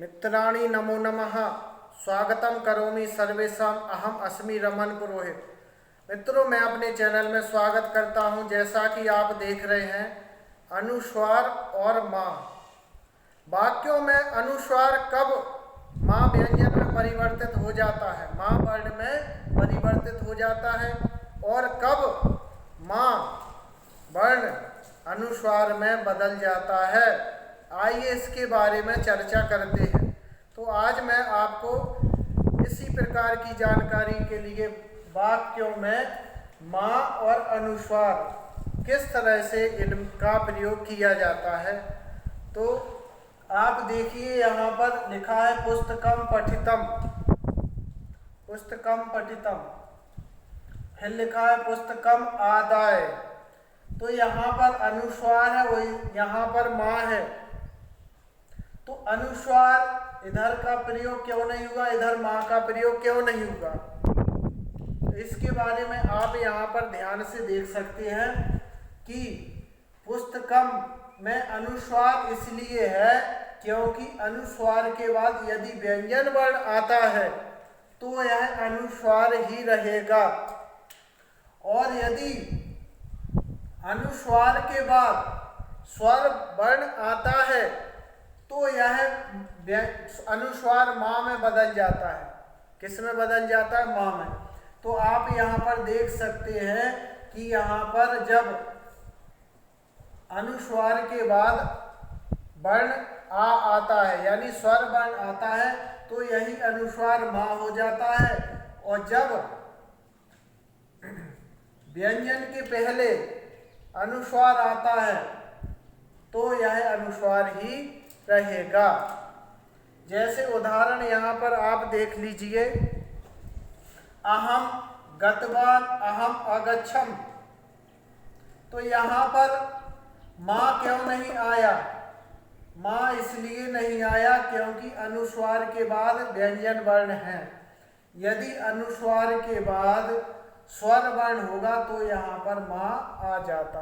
मित्राणि नमो नमः। स्वागतम करोमि सर्वेषां। अहम अस्मि रमन पुरोहित। मित्रों, मैं अपने चैनल में स्वागत करता हूं। जैसा कि आप देख रहे हैं, अनुस्वार और माँ। वाक्यों में अनुस्वार कब माँ व्यंजन में परिवर्तित हो जाता है, माँ वर्ण में परिवर्तित हो जाता है, और कब माँ वर्ण अनुस्वार में बदल जाता है। आइए इसके बारे में चर्चा करते हैं। तो आज मैं आपको इसी प्रकार की जानकारी के लिए वाक्यों में माँ और अनुस्वार किस तरह से इनका प्रयोग किया जाता है। तो आप देखिए, यहाँ पर लिखा है पुस्तकम पठितम, पुस्तकम पठितम। फिर लिखा है पुस्तकम आदाय। तो यहाँ पर अनुस्वार है, वही यहाँ पर माँ है। तो अनुस्वार इधर का प्रयोग क्यों नहीं हुआ, इधर माँ का प्रयोग क्यों नहीं हुआ, तो इसके बारे में आप यहाँ पर ध्यान से देख सकते हैं कि पुस्तकम में अनुस्वार इसलिए है क्योंकि अनुस्वार के बाद यदि व्यंजन वर्ण आता है तो यह अनुस्वार ही रहेगा, और यदि अनुस्वार के बाद स्वर वर्ण आता है तो यह अनुस्वार माँ में बदल जाता है। किस में बदल जाता है? माँ में। तो आप यहाँ पर देख सकते हैं कि यहाँ पर जब अनुस्वार के बाद वर्ण आ आता है, यानी स्वर वर्ण आता है, तो यही अनुस्वार माँ हो जाता है। और जब व्यंजन के पहले अनुस्वार आता है तो यह अनुस्वार ही रहेगा। जैसे उदाहरण यहाँ पर आप देख लीजिए, अहम गतवान, अहम अगच्छम। तो यहाँ पर माँ क्यों नहीं आया? माँ इसलिए नहीं आया क्योंकि अनुस्वार के बाद व्यंजन वर्ण है। यदि अनुस्वार के बाद स्वर वर्ण होगा तो यहाँ पर माँ आ जाता,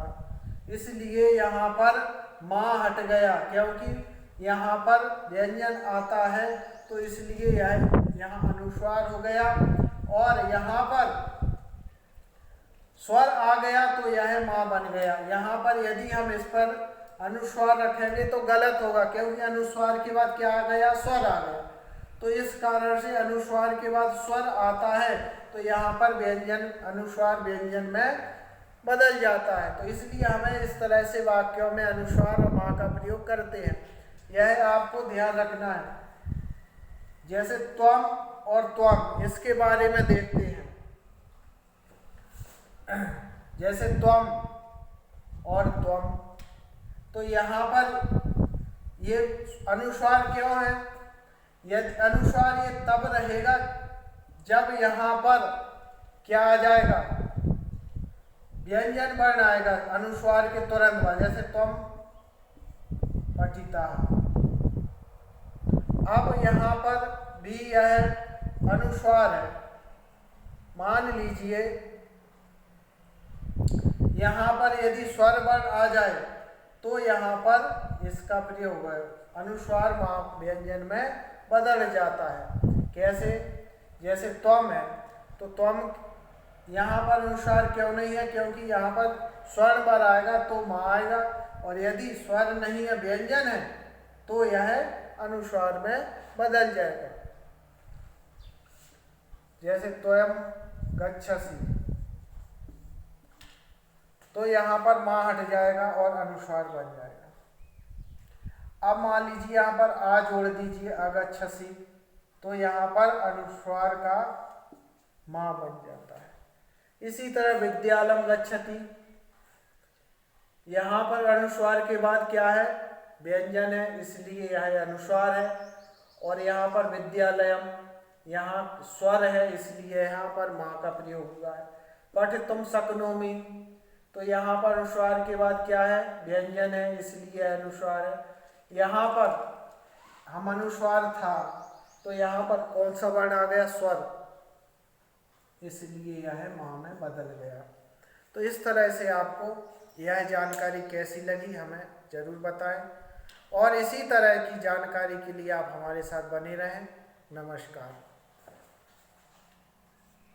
इसलिए यहाँ पर माँ हट गया। क्योंकि यहाँ पर व्यंजन आता है तो इसलिए यह यहाँ अनुस्वार हो गया, और यहाँ पर स्वर आ गया तो यह माँ बन गया। यहाँ पर यदि हम इस पर अनुस्वार रखेंगे तो गलत होगा, क्योंकि अनुस्वार के बाद क्या आ गया? स्वर आ गया। तो इस कारण से अनुस्वार के बाद स्वर आता है तो यहाँ पर व्यंजन अनुस्वार व्यंजन में बदल जाता है। तो इसलिए हमें इस तरह से वाक्यों में अनुस्वार और माँ का प्रयोग करते हैं, यह आपको ध्यान रखना है। जैसे त्वम और त्वम, इसके बारे में देखते हैं। जैसे त्वम और त्वम, तो यहाँ पर ये अनुस्वार क्यों है? यदि अनुस्वार ये तब रहेगा जब यहाँ पर क्या आ जाएगा? व्यंजन वर्ण आएगा अनुस्वार के तुरंत बाद। जैसे त्वम पठिता। अब यहाँ पर भी यह अनुस्वार है। मान लीजिए यहाँ पर यदि स्वर वर्ण आ जाए तो यहाँ पर इसका प्रयोग है, अनुस्वार व्यंजन में बदल जाता है। कैसे? जैसे त्वम है, तो त्वम यहाँ पर अनुस्वार क्यों नहीं है? क्योंकि यहाँ पर स्वर वर्ण आएगा तो माँ आएगा, और यदि स्वर नहीं है, व्यंजन है, तो यह अनुस्वार में बदल जाएगा। जैसे त्वयं गच्छसि, तो यहाँ पर माँ हट जाएगा और अनुस्वार बन जाएगा। अब मान लीजिए यहाँ पर आ जोड़ दीजिए, अगच्छसि, तो यहाँ पर अनुस्वार का माँ बन जाता है। इसी तरह विद्यालम गच्छति, यहाँ पर अनुस्वार के बाद क्या है? व्यंजन है, इसलिए यह अनुस्वार है। और यहाँ पर विद्यालयम, यहाँ स्वर है, इसलिए यहाँ पर माँ का प्रयोग हुआ है। पठितुम शक्नोमि, तो यहाँ पर अनुस्वार के बाद क्या है? व्यंजन है, इसलिए अनुस्वार है। यहाँ पर हम अनुस्वार था तो यहाँ पर कौन सा वर्ण आ गया? स्वर, इसलिए यह माँ में बदल गया। तो इस तरह से आपको यह जानकारी कैसी लगी हमें ज़रूर बताएं। और इसी तरह की जानकारी के लिए आप हमारे साथ बने रहें। नमस्कार।